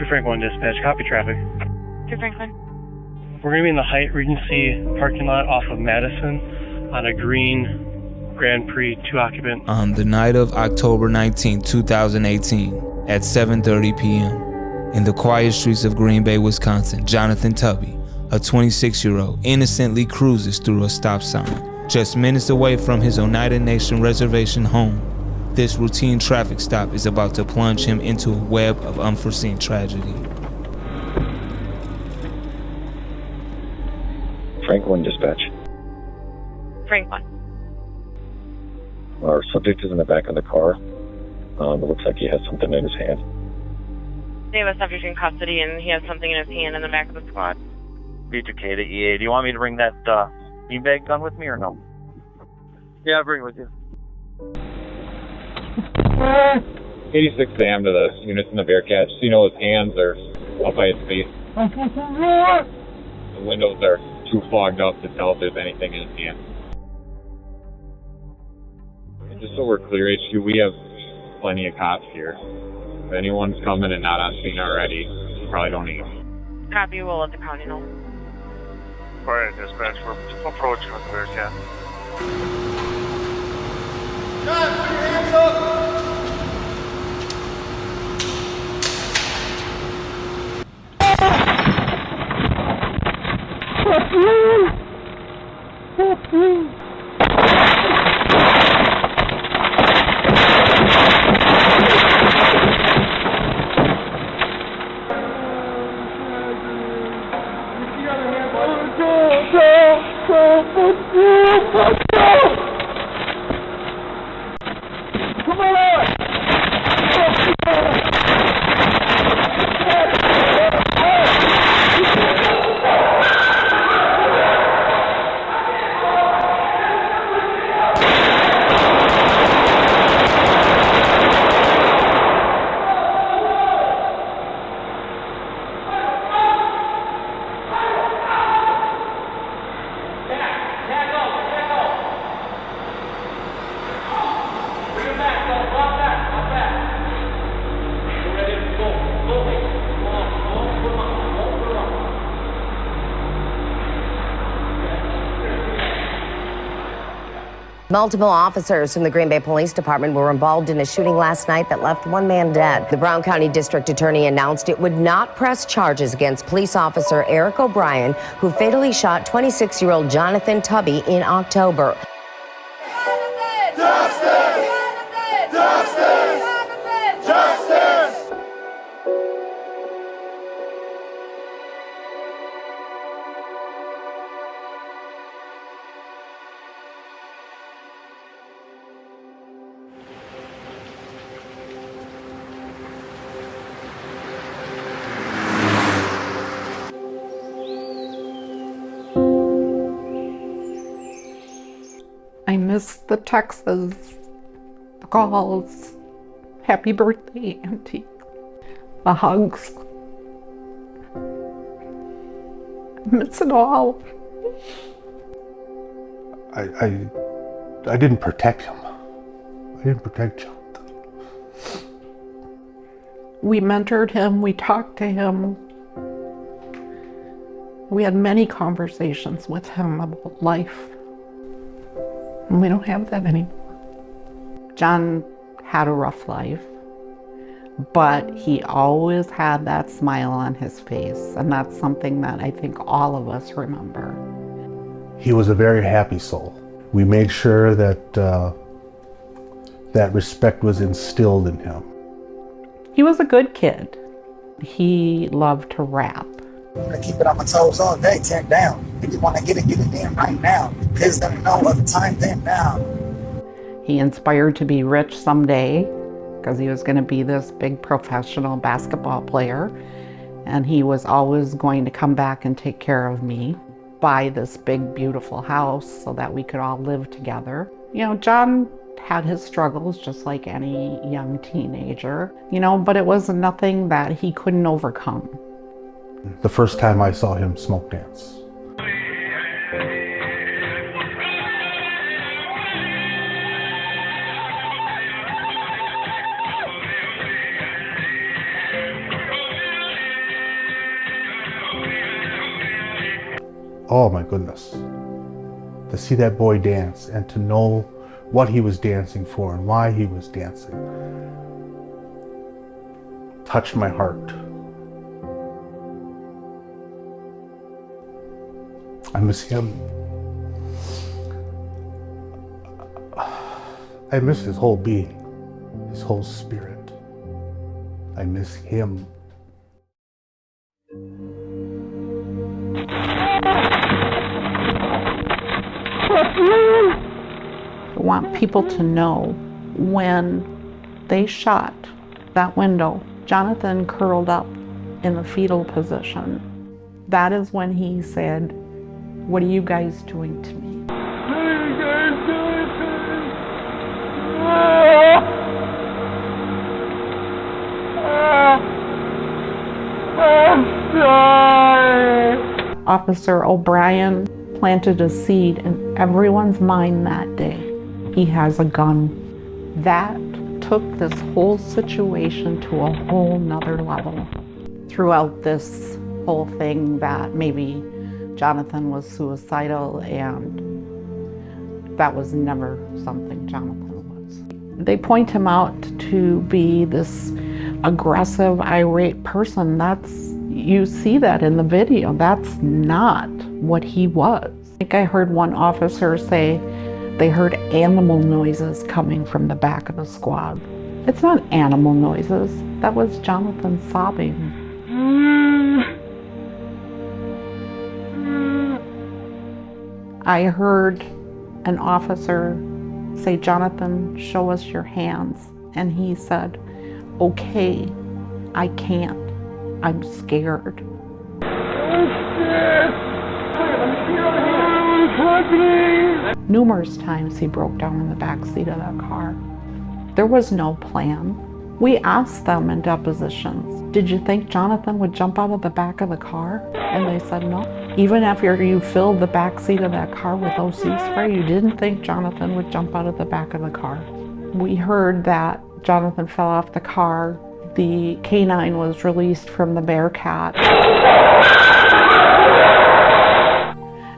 2 Franklin dispatch, copy traffic. 2 Franklin. We're going to be in the Hyatt Regency parking lot off of Madison on a green Grand Prix 2 occupant. On the night of October 19, 2018, at 7:30 p.m., in the quiet streets of Green Bay, Wisconsin, Jonathon Tubby, a 26-year-old, innocently cruises through a stop sign, just minutes away from his Oneida Nation reservation home. This routine traffic stop is about to plunge him into a web of unforeseen tragedy. Franklin dispatch. Franklin. Our subject is in the back of the car. It looks like he has something in his hand. They have a subject in custody, and he has something in his hand in the back of the squad. B2K to EA. Do you want me to bring that beanbag gun with me or no? Yeah, I'll bring it with you. 86 AM to the units in the Bearcat. Just so you know, his hands are up by his face. The windows are too fogged up to tell if there's anything in his hand. And just so we're clear, HQ, we have plenty of cops here. If anyone's coming and not on scene already, you probably don't need them. Copy, we'll let the county know. Alright, dispatch, we're approaching with the Bearcat. Guys, put your hands up! Multiple officers from the Green Bay Police Department were involved in a shooting last night that left one man dead. The Brown County District Attorney announced it would not press charges against police officer Eric O'Brien, who fatally shot 26-year-old Jonathon Tubby in October. I miss the texts, the calls, happy birthday, Auntie, the hugs. I miss it all. I didn't protect him. I didn't protect Jonathan. We mentored him, we talked to him. We had many conversations with him about life. And we don't have that anymore. John had a rough life, but he always had that smile on his face, and that's something that I think all of us remember. He was a very happy soul. We made sure that that respect was instilled in him. He was a good kid. He loved to rap. I keep it on my toes all day, tear down. If you want to get it in right now. Kids don't know of the time then now. He inspired to be rich someday because he was going to be this big professional basketball player. And he was always going to come back and take care of me, buy this big, beautiful house so that we could all live together. You know, John had his struggles just like any young teenager, you know, but it was nothing that he couldn't overcome. The first time I saw him smoke dance. oh my goodness, to see that boy dance and to know what he was dancing for and why he was dancing touched my heart. I miss him. I miss his whole being, his whole spirit. I miss him. I want people to know when they shot that window, Jonathan curled up in the fetal position. That is when he said, "What are you guys doing to me?" Officer O'Brien planted a seed in everyone's mind that day. He has a gun. That took this whole situation to a whole nother level. Throughout this whole thing that maybe Jonathan was suicidal, and that was never something Jonathan was. They point him out to be this aggressive, irate person. You see that in the video. That's not what he was. I think I heard one officer say they heard animal noises coming from the back of the squad. It's not animal noises. That was Jonathan sobbing. I heard an officer say, "Jonathan, show us your hands." And he said, "Okay, I can't. I'm scared." Numerous times he broke down in the back seat of that car. There was no plan. We asked them in depositions, "Did you think Jonathan would jump out of the back of the car?" And they said no. Even after you filled the back seat of that car with OC spray, you didn't think Jonathan would jump out of the back of the car. We heard that Jonathan fell off the car. The canine was released from the Bearcat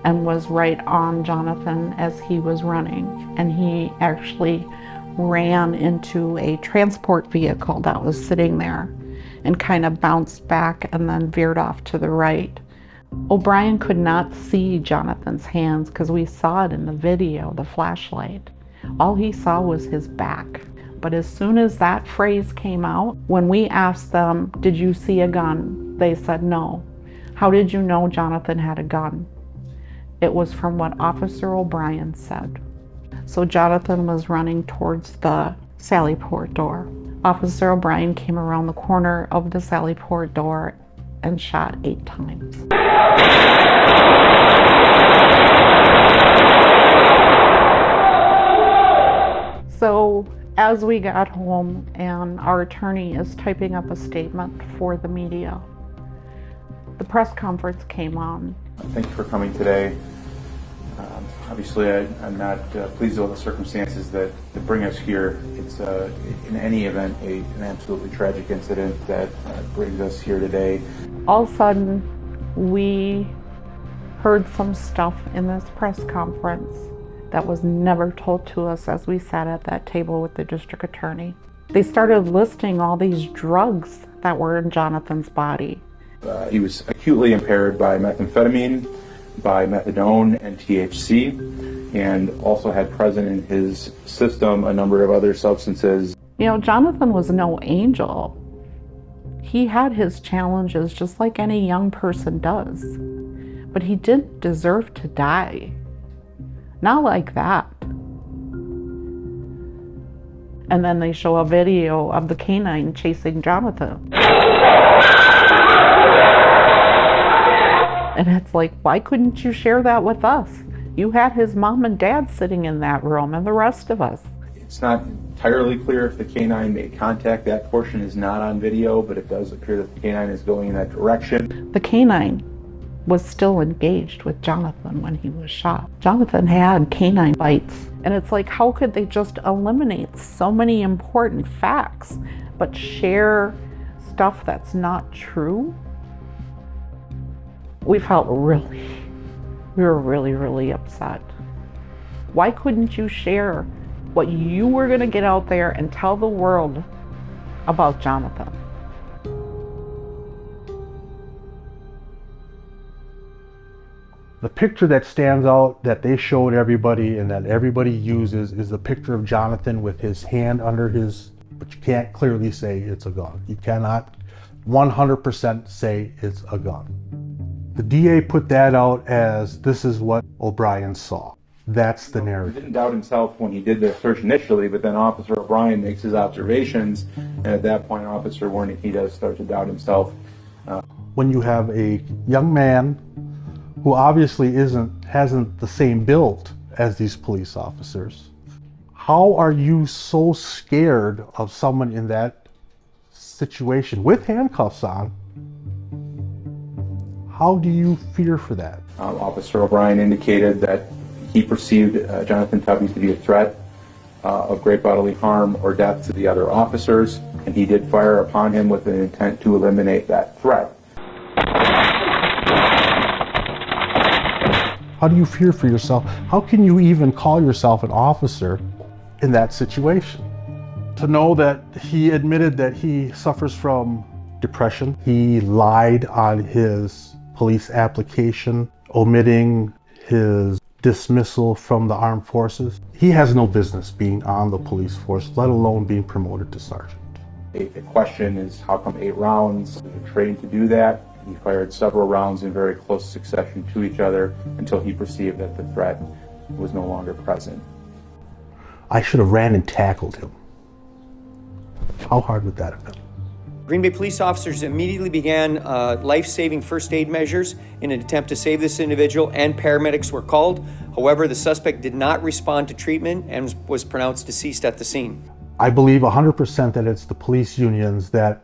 and was right on Jonathan as he was running. And he actually ran into a transport vehicle that was sitting there and kind of bounced back and then veered off to the right. O'Brien could not see Jonathan's hands because we saw it in the video, the flashlight. All he saw was his back. But as soon as that phrase came out, when we asked them, "Did you see a gun?" they said no. "How did you know Jonathan had a gun?" It was from what Officer O'Brien said. So Jonathan was running towards the Sallyport door. Officer O'Brien came around the corner of the Sallyport door and shot 8 times. So as we got home and our attorney is typing up a statement for the media, the press conference came on. Thank you for coming today. Obviously, I'm not pleased with the circumstances that bring us here. It's, in any event, an absolutely tragic incident that brings us here today. All of a sudden, we heard some stuff in this press conference that was never told to us as we sat at that table with the district attorney. They started listing all these drugs that were in Jonathan's body. He was acutely impaired by methamphetamine, by methadone and THC, and also had present in his system a number of other substances. You know, Jonathan was no angel. He had his challenges just like any young person does, but he didn't deserve to die. Not like that. And then they show a video of the canine chasing Jonathan. And it's like, why couldn't you share that with us? You had his mom and dad sitting in that room and the rest of us. It's not entirely clear if the canine made contact. That portion is not on video, but it does appear that the canine is going in that direction. The canine was still engaged with Jonathan when he was shot. Jonathan had canine bites. And it's like, how could they just eliminate so many important facts, but share stuff that's not true? We felt really, We were really, really upset. Why couldn't you share what you were going to get out there and tell the world about Jonathan? The picture that stands out that they showed everybody and that everybody uses is the picture of Jonathan with his hand under his, but you can't clearly say it's a gun. You cannot 100% say it's a gun. The DA put that out as this is what O'Brien saw. That's the narrative. He didn't doubt himself when he did the search initially, but then Officer O'Brien makes his observations, and at that point, Officer Warnick, does start to doubt himself. When you have a young man who obviously hasn't the same build as these police officers, how are you so scared of someone in that situation with handcuffs on? How do you fear for that? Officer O'Brien indicated that he perceived Jonathan Tubby to be a threat of great bodily harm or death to the other officers, and he did fire upon him with an intent to eliminate that threat. How do you fear for yourself? How can you even call yourself an officer in that situation? To know that he admitted that he suffers from depression. He lied on his police application, omitting his dismissal from the armed forces. He has no business being on the police force, let alone being promoted to sergeant. The question is, how come 8 rounds? He was trained to do that. He fired several rounds in very close succession to each other until he perceived that the threat was no longer present. I should have ran and tackled him. How hard would that have been? Green Bay police officers immediately began life-saving first aid measures in an attempt to save this individual, and paramedics were called. However, the suspect did not respond to treatment and was pronounced deceased at the scene. I believe 100% that it's the police unions that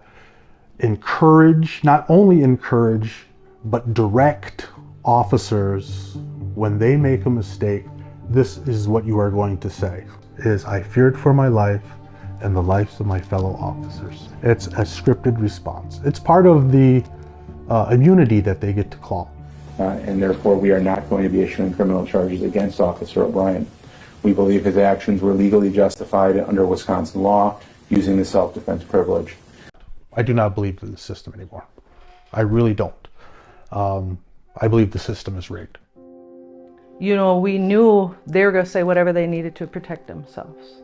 encourage, not only encourage, but direct officers when they make a mistake. This is what you are going to say, is I feared for my life and the lives of my fellow officers. It's a scripted response. It's part of the immunity that they get to call. And therefore we are not going to be issuing criminal charges against Officer O'Brien. We believe his actions were legally justified under Wisconsin law using the self-defense privilege. I do not believe in the system anymore. I really don't. I believe the system is rigged. You know, we knew they were going to say whatever they needed to protect themselves.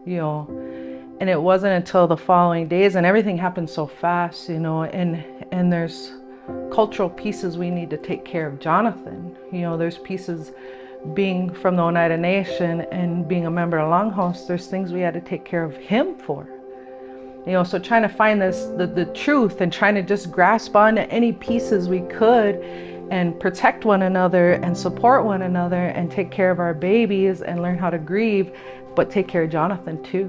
You know, and it wasn't until the following days, and everything happened so fast, you know, and there's cultural pieces we need to take care of Jonathan. You know, there's pieces being from the Oneida Nation and being a member of Longhouse, there's things we had to take care of him for. You know, so trying to find the truth and trying to just grasp onto any pieces we could and protect one another and support one another and take care of our babies and learn how to grieve, but take care of Jonathan too.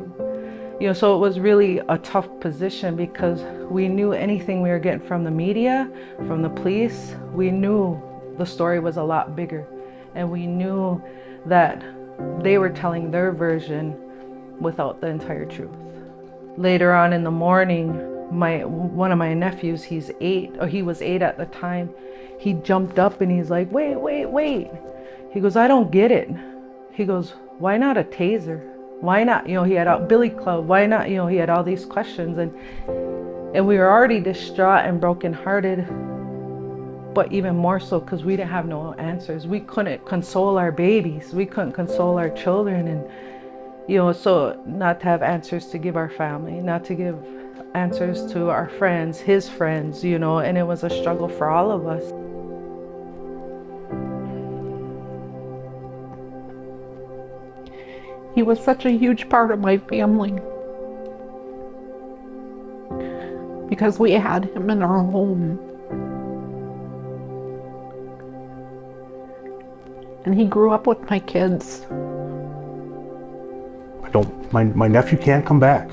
You know, so it was really a tough position because we knew anything we were getting from the media, from the police, we knew the story was a lot bigger. And we knew that they were telling their version without the entire truth. Later on in the morning, one of my nephews, he was 8 at the time, he jumped up and he's like, wait. He goes, I don't get it. He goes, why not a taser? Why not, you know, he had a billy club, why not, you know, he had all these questions, and we were already distraught and brokenhearted, but even more so because we didn't have no answers. We couldn't console our babies, we couldn't console our children, and you know, so not to have answers to give our family, not to give answers to our friends, his friends, you know, and it was a struggle for all of us. He was such a huge part of my family because we had him in our home. And he grew up with my kids. My nephew can't come back.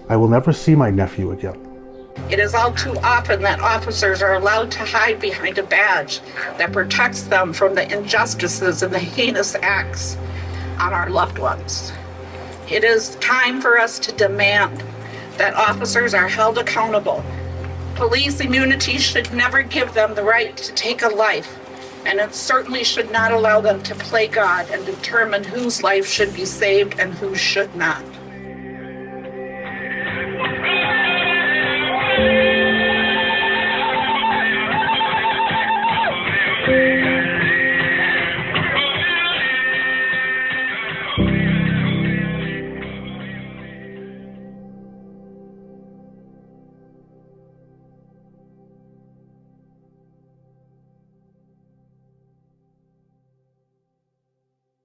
I will never see my nephew again. It is all too often that officers are allowed to hide behind a badge that protects them from the injustices and the heinous acts on our loved ones. It is time for us to demand that officers are held accountable Police immunity should never give them the right to take a life, and it certainly should not allow them to play God and determine whose life should be saved and whose should not.